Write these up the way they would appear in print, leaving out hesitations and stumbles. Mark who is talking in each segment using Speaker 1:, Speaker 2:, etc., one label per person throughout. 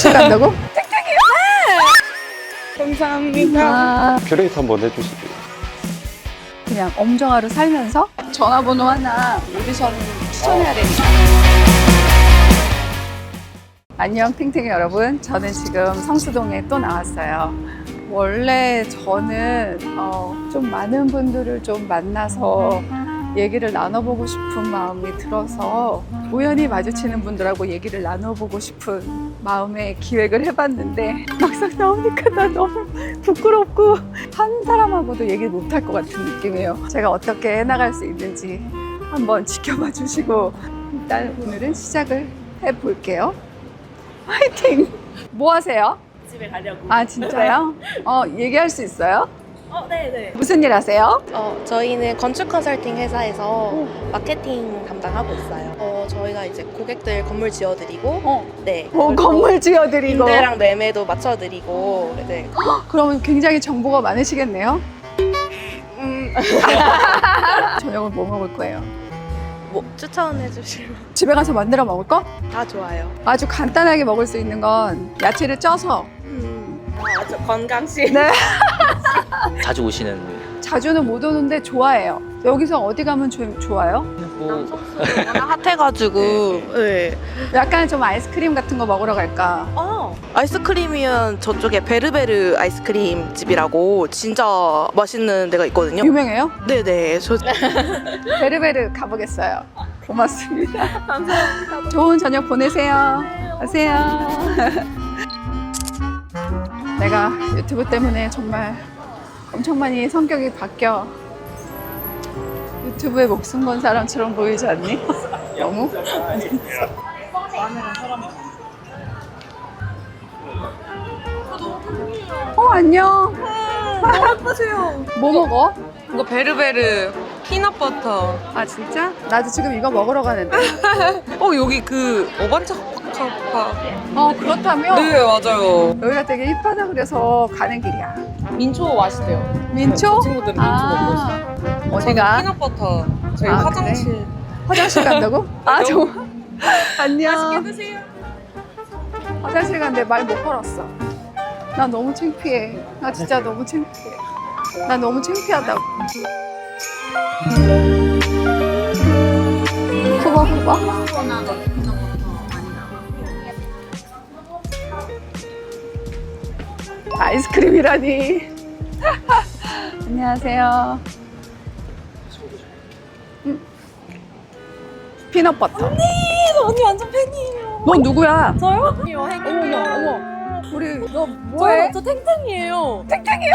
Speaker 1: 화장실 간다고? 땡땡이요? 감사합니다.
Speaker 2: 큐레이터 한번 해주시고요.
Speaker 1: 그냥 엄정하로 살면서 전화번호 하나 오디션 추천해야 되니까. 안녕 탱탱이 여러분, 저는 지금 성수동에 또 나왔어요. 원래 저는 좀 많은 분들을 좀 만나서 얘기를 나눠보고 싶은 마음이 들어서 우연히 마주치는 분들하고 얘기를 나눠보고 싶은 마음에 기획을 해봤는데 막상 나오니까 나 너무 부끄럽고 한 사람하고도 얘기를 못할 것 같은 느낌이에요. 제가 어떻게 해나갈 수 있는지 한번 지켜봐 주시고 일단 오늘은 시작을 해볼게요. 화이팅! 뭐 하세요?
Speaker 3: 집에 가려고.
Speaker 1: 아 진짜요? 얘기할 수 있어요?
Speaker 3: 네네.
Speaker 1: 무슨 일 하세요?
Speaker 4: 저희는 건축 컨설팅 회사에서 마케팅 담당하고 있어요. 저희가 이제 고객들 건물 지어드리고, 네. 그리고
Speaker 1: 건물 지어드리고.
Speaker 4: 임대랑 매매도 맞춰드리고, 네.
Speaker 1: 그러면 굉장히 정보가 많으시겠네요? 저녁은 뭐 먹을 거예요?
Speaker 4: 뭐 추천해 주시면
Speaker 1: 집에 가서 만들어 먹을 거?
Speaker 4: 다 좋아요.
Speaker 1: 아주 간단하게 먹을 수 있는 건 야채를 쪄서.
Speaker 4: 아주 건강식.
Speaker 1: 네.
Speaker 5: 자주 오시는
Speaker 1: 자주는 못 오는데 좋아해요. 여기서 어디 가면 좋아요?
Speaker 5: 뭐
Speaker 4: 워낙 핫해가지고, 네.
Speaker 1: 약간 좀 아이스크림 같은 거 먹으러 갈까?
Speaker 4: 아이스크림이면 저쪽에 베르베르 아이스크림 집이라고 진짜 맛있는 데가 있거든요.
Speaker 1: 유명해요?
Speaker 4: 네네.
Speaker 1: 베르베르 가보겠어요. 고맙습니다. 감사합니다. 좋은 저녁 보내세요. 가세요. 내가 유튜브 때문에 정말 엄청 많이 성격이 바뀌어. 유튜브에 목숨 건 사람처럼 보이지 않니? 너무? 안녕.
Speaker 6: 너무 예쁘세요.
Speaker 1: 뭐 먹어?
Speaker 6: 이거 베르베르 피넛버터.
Speaker 1: 아 진짜? 나도 지금 이거 먹으러 가는데.
Speaker 6: 여기 그 어반차파.
Speaker 1: 그렇다면
Speaker 6: 네 맞아요.
Speaker 1: 여기가 되게 힙하다 그래서 가는 길이야.
Speaker 6: 민초 맛있대요.
Speaker 1: 민초?
Speaker 6: 친구들은 민초 먹고 있어요.
Speaker 1: 어디가?
Speaker 6: 피넛버터. 저희
Speaker 1: 아,
Speaker 6: 화장실.
Speaker 1: 화장실 간다고? 아, 안녕.
Speaker 6: 맛있게 드세요.
Speaker 1: 화장실 갔는데 말 못 걸었어. 나 너무 창피해. 나 진짜 너무 창피해. 나 너무 창피하다고. 후봐. 아이스크림이라니. 안녕하세요. 피넛버터.
Speaker 6: 언니 완전 팬이에요.
Speaker 1: 넌 누구야?
Speaker 6: 저요?
Speaker 1: 어머. 우리 너 뭐해?
Speaker 6: 저 탱탱이에요.
Speaker 1: 탱탱이야?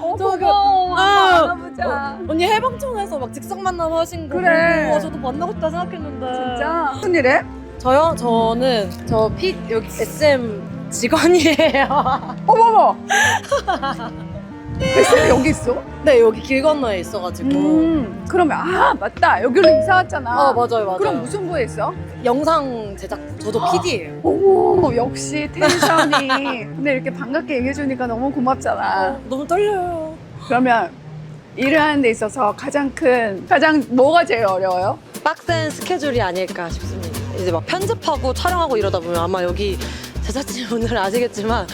Speaker 6: 어떡해.
Speaker 1: 고마워. 만나보자.
Speaker 6: 언니 해방촌에서 막 즉석 만남 하신 거
Speaker 1: 그래.
Speaker 6: 보고 저도 만나고 싶다 생각했는데.
Speaker 1: 진짜? 무슨 일해?
Speaker 6: 저요? 저는 여기 SM 직원이에요.
Speaker 1: 어머머. 뱃살이 여기 있어?
Speaker 6: 네, 여기 길 건너에 있어가지고.
Speaker 1: 그러면 맞다. 여기로 이사 왔잖아.
Speaker 6: 맞아요.
Speaker 1: 그럼 무슨 부에 있어?
Speaker 6: 영상 제작, 저도 PD예요.
Speaker 1: 어머, 역시 텐션이. 근데 이렇게 반갑게 얘기해주니까 너무 고맙잖아.
Speaker 6: 너무 떨려요.
Speaker 1: 그러면 일을 하는 데 있어서 가장 뭐가 제일 어려워요?
Speaker 7: 빡센 스케줄이 아닐까 싶습니다. 이제 막 편집하고 촬영하고 이러다 보면 아마 여기 제작진분들은 아시겠지만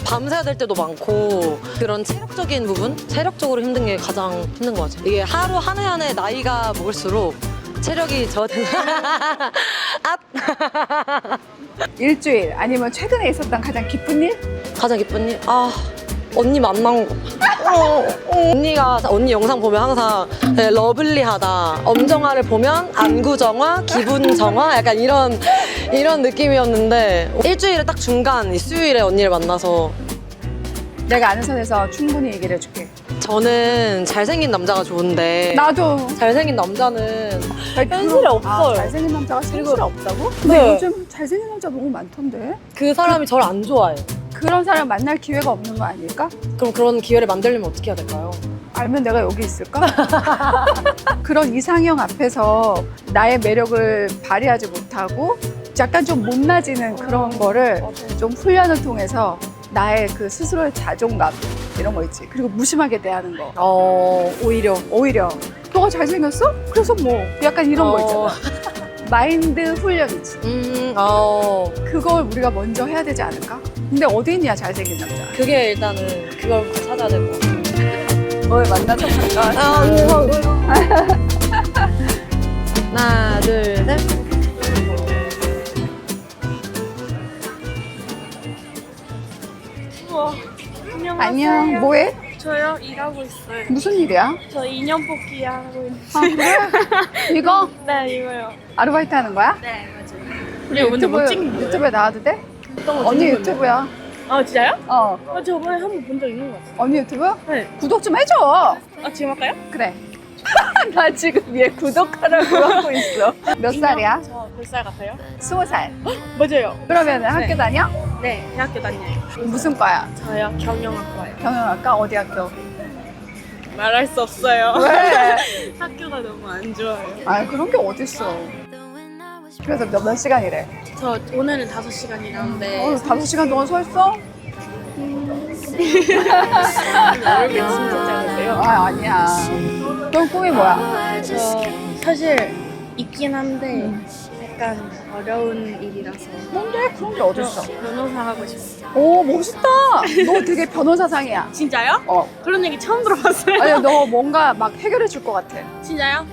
Speaker 7: 밤새야 될 때도 많고 그런 체력적인 부분? 체력적으로 힘든 게 가장 힘든 것 같아요. 이게 하루 한 해 한 해 나이가 먹을수록 체력이 저하되는
Speaker 1: 일주일 아니면 최근에 있었던 가장 기쁜 일?
Speaker 7: 가장 기쁜 일? 언니 만난 거. 언니가 언니 영상 보면 항상 네, 러블리하다. 엄정화를 보면 안구정화, 기분정화 약간 이런 느낌이었는데 일주일에 딱 중간 이 수요일에 언니를 만나서
Speaker 1: 내가 아는 선에서 충분히 얘기를 해줄게.
Speaker 7: 저는 잘생긴 남자가 좋은데
Speaker 1: 나도.
Speaker 7: 잘생긴 남자는
Speaker 6: 현실에 없어요.
Speaker 1: 잘생긴 남자가 현실에 없다고? 근데
Speaker 6: 네.
Speaker 1: 요즘 잘생긴 남자 너무 많던데?
Speaker 7: 그 사람이 저를 안 좋아해요.
Speaker 1: 그런 사람 만날 기회가 없는 거 아닐까?
Speaker 7: 그럼 그런 기회를 만들려면 어떻게 해야 될까요?
Speaker 1: 알면 내가 여기 있을까? 그런 이상형 앞에서 나의 매력을 발휘하지 못하고 약간 좀 못나지는 그런 거를 좀 훈련을 통해서 나의 그 스스로의 자존감 이런 거 있지. 그리고 무심하게 대하는 거.
Speaker 7: 오히려
Speaker 1: 오히려 너가 잘생겼어? 그래서 뭐 약간 이런 거 있잖아. 마인드 훈련이지. 그걸 우리가 먼저 해야 되지 않을까? 근데 어디 있냐 잘생긴 남자.
Speaker 6: 그게 일단은 그걸 찾아야 될 것 같아요.
Speaker 1: 널 만나서 잠깐.
Speaker 7: 하나, 둘, 셋.
Speaker 3: 우와.
Speaker 1: 안녕. 뭐해?
Speaker 3: 저요? 일하고 있어요.
Speaker 1: 무슨 일이야?
Speaker 3: 저 인형 뽑기 하고 있는.
Speaker 1: 아 그래? 이거
Speaker 3: 네, 이거요.
Speaker 1: 아르바이트 하는 거야?
Speaker 3: 네, 맞아요. 우리 근데 못 찍는 거예요?
Speaker 1: 유튜브에 나와도 돼?
Speaker 3: 어떤 거
Speaker 1: 언니
Speaker 3: 찍는
Speaker 1: 유튜브야.
Speaker 3: 아, 진짜요?
Speaker 1: 어.
Speaker 3: 저번에 한 번 본 적 있는 것 같아요.
Speaker 1: 언니 유튜브?
Speaker 3: 네.
Speaker 1: 구독 좀 해줘.
Speaker 3: 아, 지금 할까요?
Speaker 1: 그래. 나 지금 얘 구독하라고 하고 있어. 몇 살이야?
Speaker 3: 저 몇 살 같아요?
Speaker 1: 20살.
Speaker 3: 맞아요.
Speaker 1: 그러면 학교 다녀?
Speaker 3: 네, 대학교 다녀요.
Speaker 1: 무슨 과야?
Speaker 3: 저요? 경영학과요.
Speaker 1: 경영학과? 어디 학교?
Speaker 3: 말할 수 없어요.
Speaker 1: 왜?
Speaker 3: 학교가 너무 안 좋아요.
Speaker 1: 아 그런 게 어딨어. 그래서 몇 시간이래?
Speaker 3: 저 오늘은 5시간 일하는데
Speaker 1: 5시간 동안 서 있어?
Speaker 3: 얼굴이 진짜 작은데요?
Speaker 1: 아 아니야. 그럼 꿈이 뭐야?
Speaker 3: 저 사실 있긴 한데 약간 어려운 일이라서
Speaker 1: 뭔데? 그런 게 어딨어?
Speaker 3: 저 변호사 하고 싶어요.
Speaker 1: 오 멋있다. 너 되게 변호사상이야.
Speaker 3: 진짜요?
Speaker 1: 어.
Speaker 3: 그런 얘기 처음 들어봤어요.
Speaker 1: 아니 너 뭔가 막 해결해 줄 것 같아.
Speaker 3: 진짜요?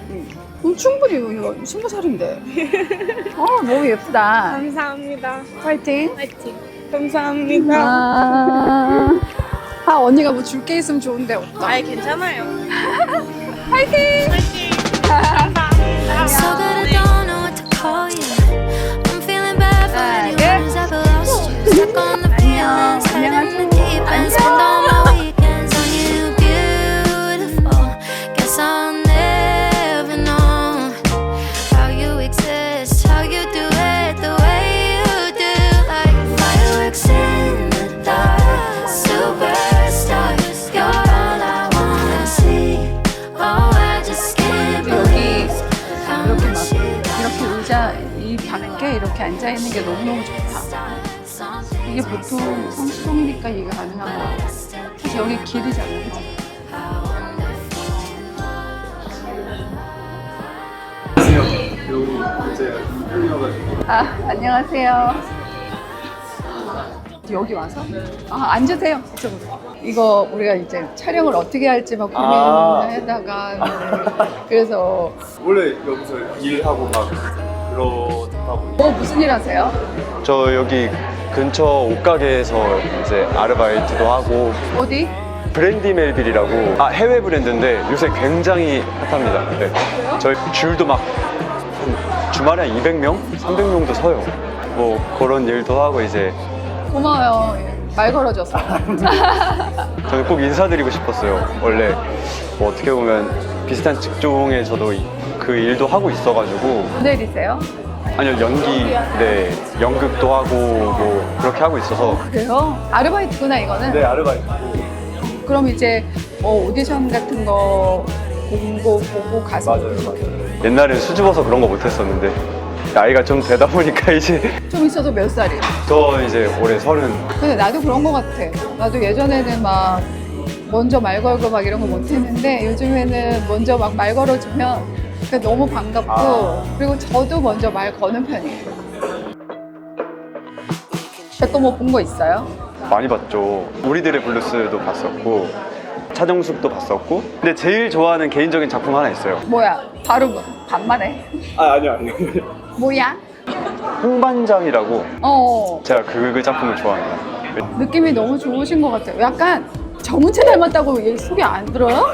Speaker 1: 그럼 충분히 20살인데. 너무 예쁘다.
Speaker 3: 감사합니다.
Speaker 1: 파이팅.
Speaker 3: 화이팅. 감사합니다.
Speaker 1: 아 언니가 뭐 줄 게 있으면 좋은데 없다.
Speaker 3: 아이 괜찮아요.
Speaker 1: 파이팅.
Speaker 3: 화이팅. 감사합니다.
Speaker 2: So that I don't know what to call you. I'm feeling bad for any words I've lost you. Stuck on the feelings, head in the deep end. Spend all my weekends on you, beautiful. Guess I'll never know how you exist, how you do it the way you do. Like fireworks in the dark, superstars. You're all I wanna see. Oh, I just can't believe how
Speaker 1: 이렇게 막
Speaker 2: much you
Speaker 1: 이렇게 의자 이 밖에 이렇게 앉아 있는 게 너무너무 좋다. 이게 보통 성수동이니까 이게 가능한 거 같아. 사실 여기 길이잖아, 그치? 아, 안녕하세요. 여기 와서? 아, 앉으세요. 이쪽으로. 이거 우리가 이제 촬영을 어떻게 할지 막 고민하다가 그래서
Speaker 8: 원래 여기서 일하고 막 그러다 보니
Speaker 1: 무슨 일 하세요?
Speaker 8: 저 여기 근처 옷가게에서 이제 아르바이트도 하고
Speaker 1: 어디?
Speaker 8: 브랜디 멜빌이라고 해외 브랜드인데 요새 굉장히 핫합니다. 네. 저희 줄도 막 주말에 한 200명? 300명도 서요. 뭐 그런 일도 하고 이제
Speaker 1: 고마워요. 말 걸어줘서.
Speaker 8: 저는 꼭 인사드리고 싶었어요. 원래 뭐 어떻게 보면 비슷한 직종에 저도 그 일도 하고 있어가지고
Speaker 1: 모델이세요?
Speaker 8: 아니요 연기, 네 연극도 하고 뭐 그렇게 하고 있어서
Speaker 1: 그래요? 아르바이트구나 이거는?
Speaker 8: 네 아르바이트.
Speaker 1: 그럼 이제 뭐 오디션 같은 거 공고 보고 가서
Speaker 8: 맞아요. 옛날엔 수줍어서 그런 거 못했었는데 나이가 좀 되다 보니까 이제
Speaker 1: 좀 있어도 몇 살이에요?
Speaker 8: 저 이제 올해 30.
Speaker 1: 근데 나도 그런 거 같아. 나도 예전에는 막 먼저 말 걸고 막 이런 거 못했는데 요즘에는 먼저 막 말 걸어주면 그러니까 너무 반갑고 그리고 저도 먼저 말 거는 편이에요. 또 뭐 본 거 있어요?
Speaker 8: 많이 봤죠. 우리들의 블루스도 봤었고 차정숙도 봤었고 근데 제일 좋아하는 개인적인 작품 하나 있어요.
Speaker 1: 뭐야? 바로 뭐 반말해.
Speaker 8: 아니요
Speaker 1: 뭐야?
Speaker 8: 홍반장이라고
Speaker 1: 어
Speaker 8: 제가 그 작품을 좋아합니다.
Speaker 1: 느낌이 너무 좋으신 것 같아요. 약간 정은채 닮았다고 얘기 소개 안 들어요?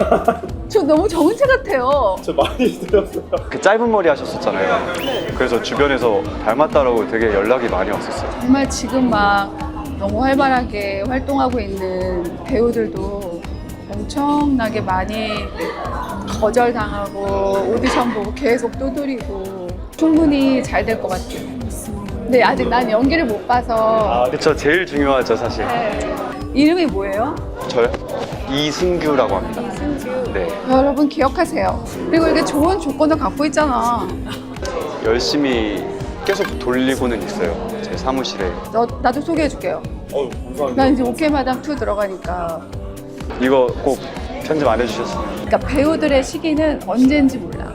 Speaker 1: 저 너무 정은채 같아요.
Speaker 8: 저 많이 들었어요. 그 짧은 머리 하셨었잖아요. 그래서 주변에서 닮았다라고 되게 연락이 많이 왔었어요.
Speaker 1: 정말 지금 막 너무 활발하게 활동하고 있는 배우들도 엄청나게 많이 거절당하고 오디션 보고 계속 두드리고 충분히 잘 될 것 같아요. 근데 아직 난 연기를 못 봐서.
Speaker 8: 그쵸 제일 중요하죠 사실.
Speaker 1: 네. 이름이 뭐예요?
Speaker 8: 저요? 이승규라고 합니다. 네.
Speaker 1: 여러분 기억하세요. 그리고 이게 좋은 조건을 갖고 있잖아.
Speaker 8: 열심히 계속 돌리고는 있어요. 제 사무실에.
Speaker 1: 나도 소개해줄게요.
Speaker 8: 감사합니다.
Speaker 1: 난 이제 오케이 마담 2 들어가니까.
Speaker 8: 이거 꼭 편집 안 해주셨어요.
Speaker 1: 그러니까 배우들의 시기는 언제인지 몰라.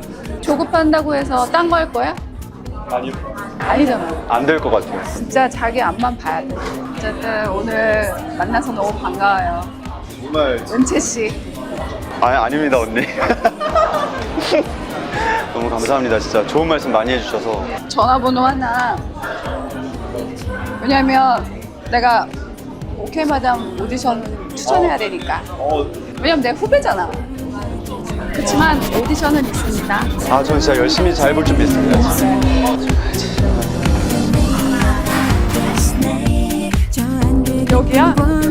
Speaker 1: 조급한다고 해서 딴 거 할 거야?
Speaker 8: 아니,
Speaker 1: 아니잖아.
Speaker 8: 안 될 것 같아요.
Speaker 1: 진짜 자기 앞만 봐야 돼. 어쨌든 오늘 만나서 너무 반가워요.
Speaker 8: 정말.
Speaker 1: 은채 씨.
Speaker 8: 아닙니다, 언니. 너무 감사합니다. 진짜 좋은 말씀 많이 해주셔서.
Speaker 1: 전화번호 하나. 왜냐면 내가 오케이 마담 오디션 추천해야 되니까. 왜냐면 내가 후배잖아. 그렇지만 오디션은 있습니다.
Speaker 8: 아, 전 진짜 열심히 잘 볼 준비 있습니다.
Speaker 1: 여기야? 어머.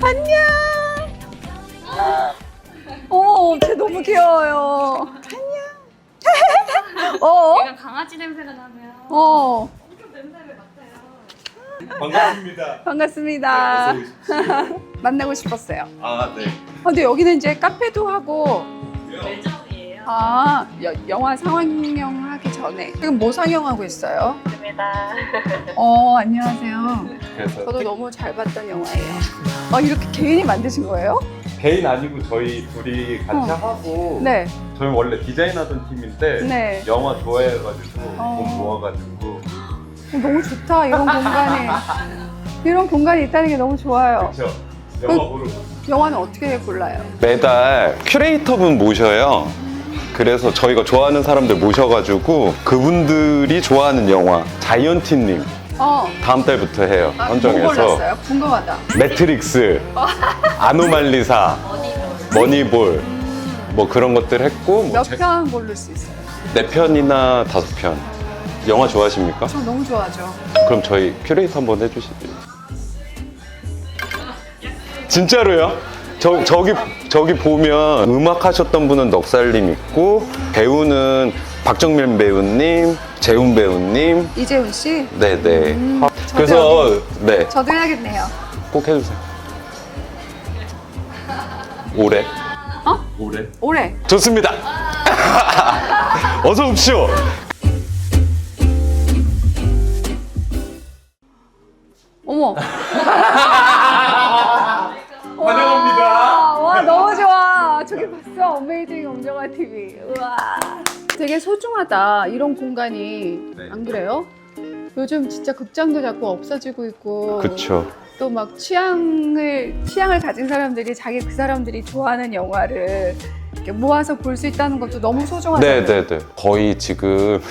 Speaker 1: 안녕. 어머, 쟤 너무 귀여워요. 안녕.
Speaker 3: 얘가 강아지 냄새가 나면
Speaker 1: 어.
Speaker 3: 냄새를 맡아요.
Speaker 8: 반갑습니다.
Speaker 1: 반갑습니다. 만나고 싶었어요.
Speaker 8: 아, 네.
Speaker 1: 근데 여기는 이제 카페도 하고
Speaker 3: 매점이에요.
Speaker 1: 아 영화 상영 하기 전에 지금 뭐 상영하고 있어요?
Speaker 3: 입니다.
Speaker 1: 안녕하세요.
Speaker 8: 그래서
Speaker 1: 저도 너무 잘 봤던 영화예요. 이렇게 개인이 만드신 거예요?
Speaker 9: 개인 아니고 저희 둘이 같이 하고
Speaker 1: 네.
Speaker 9: 저희 원래 디자인하던 팀인데
Speaker 1: 네.
Speaker 9: 영화 좋아해가지고
Speaker 1: 어.
Speaker 9: 돈 모아가지고
Speaker 1: 너무 좋다 이런 공간이. 이런 공간이 있다는 게 너무 좋아요.
Speaker 9: 그쵸 영화 보러
Speaker 1: 영화는 어떻게 골라요?
Speaker 10: 매달 큐레이터분 모셔요. 그래서 저희가 좋아하는 사람들 모셔가지고 그분들이 좋아하는 영화 자이언티님 다음 달부터 해요.
Speaker 1: 뭐
Speaker 10: 선정해서
Speaker 1: 골랐어요? 궁금하다.
Speaker 10: 매트릭스, 아노말리사, 머니볼 뭐 그런 것들 했고
Speaker 1: 몇 편 고를 수 있어요?
Speaker 10: 4편이나 5편. 영화 좋아하십니까?
Speaker 1: 저 너무 좋아하죠.
Speaker 10: 그럼 저희 큐레이터 한번 해주시죠. 진짜로요? 저기 보면 음악 하셨던 분은 넉살님 있고 배우는 박정민 배우님, 재훈 배우님,
Speaker 1: 이재훈 씨?
Speaker 10: 네네.
Speaker 1: 저도
Speaker 10: 그래서 네,
Speaker 1: 저도 해야겠네요.
Speaker 10: 꼭 해주세요. 올해
Speaker 9: 올해
Speaker 1: 올해.
Speaker 10: 좋습니다. 어서 오십시오.
Speaker 1: 어머.
Speaker 9: 환영합니다.
Speaker 1: 와 너무 좋아. 저기 봤어? 어메이징 엄정화 TV. 우와. 되게 소중하다. 이런 공간이.
Speaker 9: 네.
Speaker 1: 안 그래요? 요즘 진짜 극장도 자꾸 없어지고 있고.
Speaker 10: 그쵸.
Speaker 1: 또 막 취향을 가진 사람들이 그 사람들이 좋아하는 영화를 이렇게 모아서 볼 수 있다는 것도 너무 소중하잖아요.
Speaker 10: 네네네. 거의 지금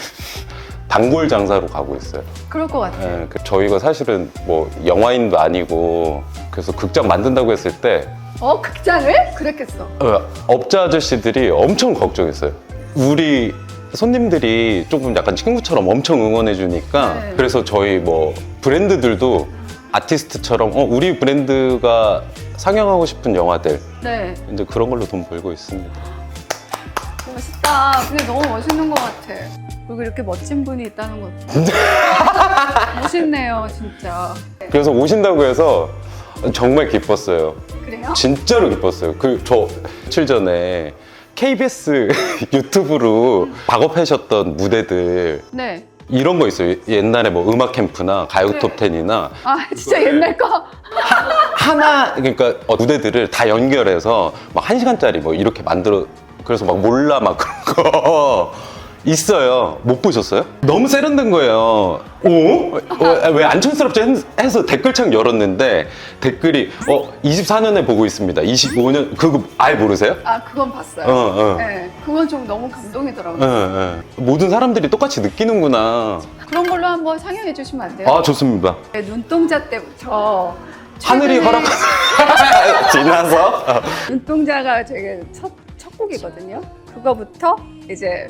Speaker 10: 단골 장사로 가고 있어요.
Speaker 1: 그럴 것 같아요.
Speaker 10: 네, 저희가 사실은 뭐 영화인도 아니고 그래서 극장 만든다고 했을 때
Speaker 1: 극장을? 그랬겠어.
Speaker 10: 업자 아저씨들이 엄청 걱정했어요. 우리 손님들이 조금 약간 친구처럼 엄청 응원해 주니까
Speaker 1: 네.
Speaker 10: 그래서 저희 뭐 브랜드들도 아티스트처럼 우리 브랜드가 상영하고 싶은 영화들
Speaker 1: 네.
Speaker 10: 이제 그런 걸로 돈 벌고 있습니다.
Speaker 1: 멋있다. 근데 너무 멋있는 것 같아. 그리고 이렇게 멋진 분이 있다는 것도 멋있네요, 진짜.
Speaker 10: 그래서 오신다고 해서 정말 기뻤어요.
Speaker 1: 그래요?
Speaker 10: 진짜로 기뻤어요. 저 며칠 전에 KBS 유튜브로 작업하셨던 무대들
Speaker 1: 네.
Speaker 10: 이런 거 있어요. 옛날에 뭐 음악 캠프나 가요
Speaker 1: 네.
Speaker 10: 톱10이나
Speaker 1: 진짜 옛날 거?
Speaker 10: 하나 그러니까 무대들을 다 연결해서 막 1시간짜리 뭐 이렇게 만들어 그래서 막 몰라 막 그런 거 있어요. 못 보셨어요? 너무 세련된 거예요. 왜 안촌스럽지 해서 댓글창 열었는데 댓글이 24년에 보고 있습니다. 25년 그거 아예 모르세요?
Speaker 1: 그건 봤어요. 네, 그건 좀 너무 감동이더라고요.
Speaker 10: 모든 사람들이 똑같이 느끼는구나.
Speaker 1: 그런 걸로 한번 상영해 주시면 안 돼요?
Speaker 10: 아 좋습니다.
Speaker 1: 네, 눈동자 때부터
Speaker 10: 하늘이
Speaker 1: 최근에
Speaker 10: 허락한 지나서
Speaker 1: 눈동자가 되게 첫 곡이거든요. 그거부터 이제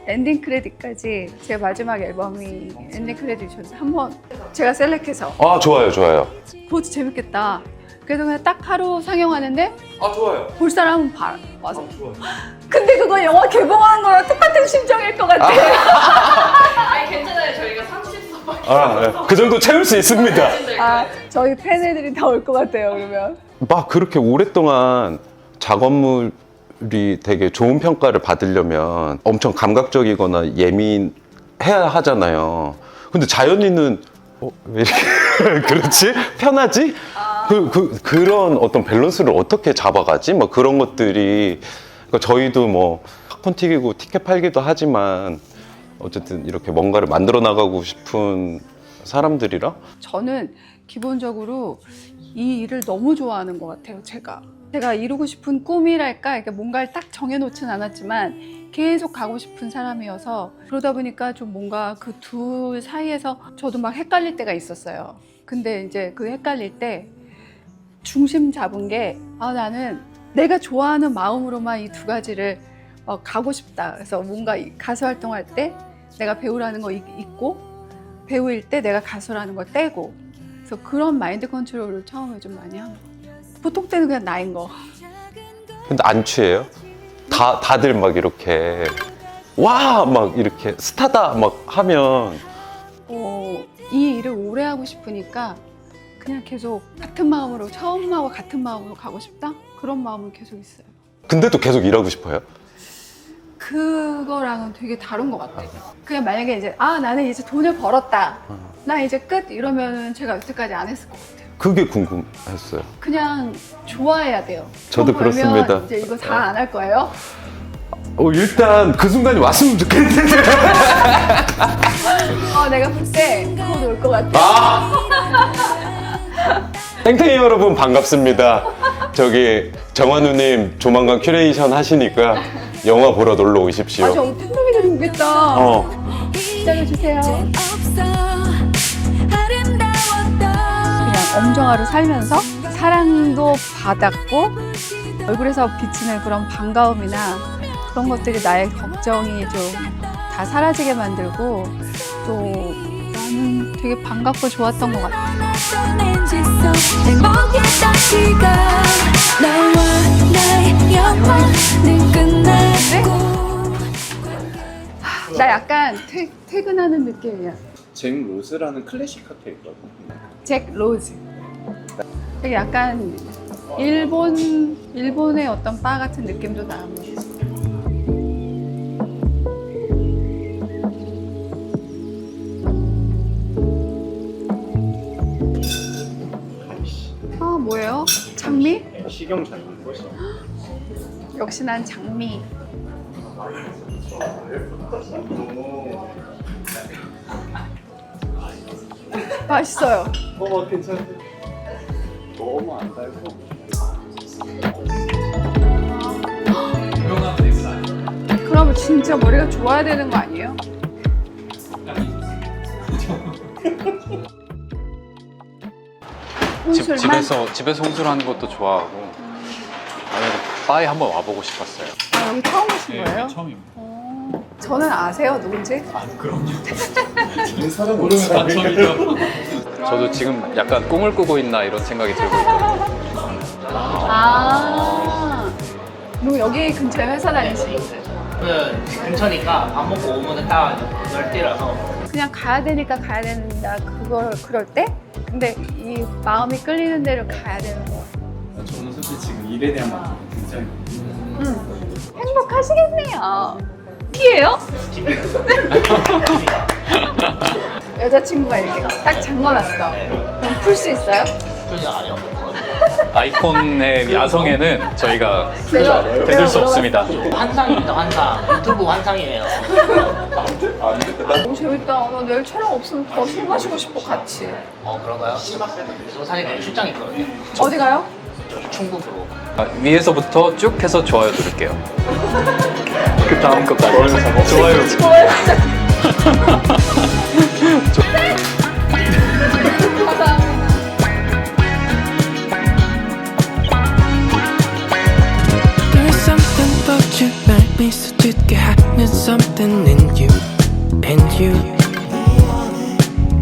Speaker 1: 엔딩 크레딧까지 제 마지막 앨범이 엔딩 크레딧이었는데 한번 제가 셀렉해서
Speaker 10: 좋아요.
Speaker 1: 그것도 재밌겠다. 그래서 그냥 딱 하루 상영하는데
Speaker 10: 좋아요.
Speaker 1: 볼 사람은 와서 근데 그거 영화 개봉하는 거랑 똑같은 심정일 것 같아.
Speaker 3: 아니 괜찮아요. 저희가 30서
Speaker 10: 그 정도 채울 수 있습니다.
Speaker 1: 저희 팬애들이 다 올 것 같아요. 그러면
Speaker 10: 막 그렇게 오랫동안 작업물이 되게 좋은 평가를 받으려면 엄청 감각적이거나 해야 하잖아요. 근데 자연인은 왜 이렇게 그렇지? 편하지? 그런 어떤 밸런스를 어떻게 잡아가지? 뭐 그런 것들이 그러니까 저희도 뭐 팝콘 튀기고 티켓 팔기도 하지만 어쨌든 이렇게 뭔가를 만들어 나가고 싶은 사람들이라
Speaker 1: 저는 기본적으로 이 일을 너무 좋아하는 것 같아요. 제가 이루고 싶은 꿈이랄까 이렇게 뭔가를 딱 정해놓진 않았지만 계속 가고 싶은 사람이어서 그러다 보니까 좀 뭔가 그 둘 사이에서 저도 막 헷갈릴 때가 있었어요. 근데 이제 그 헷갈릴 때 중심 잡은 게 나는 내가 좋아하는 마음으로만 이 두 가지를 가고 싶다. 그래서 뭔가 가수 활동할 때 내가 배우라는 거 있고 배우일 때 내가 가수라는 걸 떼고 그래서 그런 마인드 컨트롤을 처음에 좀 많이 한 거. 보통 때는 그냥 나인 거.
Speaker 10: 근데 안 취해요? 다들 막 이렇게 와! 막 이렇게 스타다! 막 하면
Speaker 1: 이 일을 오래 하고 싶으니까 그냥 계속 같은 마음으로 처음하고 같은 마음으로 가고 싶다? 그런 마음은 계속 있어요.
Speaker 10: 근데도 계속 일하고 싶어요?
Speaker 1: 그거랑은 되게 다른 것 같아요. 그냥 만약에 이제 나는 이제 돈을 벌었다. 나 이제 끝 이러면은 제가 여태까지 안 했을 것 같아요.
Speaker 10: 그게 궁금했어요.
Speaker 1: 그냥 좋아해야 돼요.
Speaker 10: 저도
Speaker 1: 돈 벌면
Speaker 10: 그렇습니다.
Speaker 1: 이제 이거 다 안 할 거예요?
Speaker 10: 일단 그 순간이 왔으면 좋겠는데.
Speaker 1: 내가 볼 때 곧 올 것 같아.
Speaker 10: 땡땡이 여러분 반갑습니다. 저기 정환우님 조만간 큐레이션 하시니까 영화 보러 놀러 오십시오.
Speaker 1: 저 땡땡이들이 오겠다. 기다려주세요. 그냥 엄정하로 살면서 사랑도 받았고 얼굴에서 비치는 그런 반가움이나 그런 것들이 나의 걱정이 좀 다 사라지게 만들고 또 나는 되게 반갑고 좋았던 것 같아. 나 약간 퇴근하는 느낌이야.
Speaker 9: 잭 로즈라는 클래식 카페 있거든요.
Speaker 1: 잭 로즈. 되게 약간 일본의 어떤 바 같은 느낌도 나고. 뭐예요? 장미?
Speaker 9: 식용 장미.
Speaker 1: 역시 난 장미. 맛있어요.
Speaker 9: 괜찮은데? 너무 안 달고.
Speaker 1: 그러면 진짜 머리가 좋아야 되는 거 아니에요? 혼술만?
Speaker 11: 집에서 혼술하는 것도 좋아하고 바에 한번 와보고 싶었어요.
Speaker 1: 여기 처음 오신 거예요?
Speaker 11: 처음입니다.
Speaker 1: 저는 아세요? 누군지?
Speaker 11: 그럼요. 모르면 당첨이죠. 저도 지금 약간 꿈을 꾸고 있나 이런 생각이 들고 있거든요.
Speaker 1: 그리고 여기 근처에 회사 다니시는 거예요?
Speaker 5: 근처니까 밥 먹고 오면은 딱 열대라서
Speaker 1: 그냥 가야 되니까 가야 된다 그럴 때? 근데 이 마음이 끌리는 데를 가야 되는 거.
Speaker 9: 저는 솔직히 지금 일에 대한 만족이 굉장히
Speaker 1: 행복하시겠네요. T예요? 여자친구가 이렇게 딱 잠궈놨어. 그럼 풀 수 있어요?
Speaker 5: 그러지 않아요.
Speaker 11: 아이콘의 야성에는 저희가
Speaker 1: 내가
Speaker 11: 빼들 수 없습니다.
Speaker 5: 환상입니다, 환상. 유튜브 환상이에요.
Speaker 1: 너무 재밌다. 나 내일 촬영 없으면 더 술 마시고 싶어 같이.
Speaker 5: 그런가요? 저 사실 내일 출장 있거든요.
Speaker 1: 어디 가요?
Speaker 5: 충북으로.
Speaker 11: 위에서부터 쭉 해서 좋아요 누를게요. 그 다음 것까지. 좋아요.
Speaker 12: There's something about you 날 미소 짓게 하는 something in you and you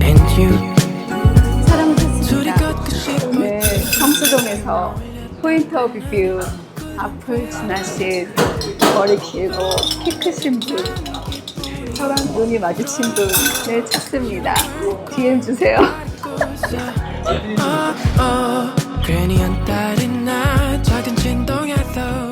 Speaker 12: and you
Speaker 1: 사랑했습니다. 오늘 성수동에서 포인트 오브 뷰 앞을 지나신 머리 길고 키 크신 분 저랑 눈이 마주친 분을 찾습니다. DM 주세요.
Speaker 12: 괜히 한 달이나 작은 진동에도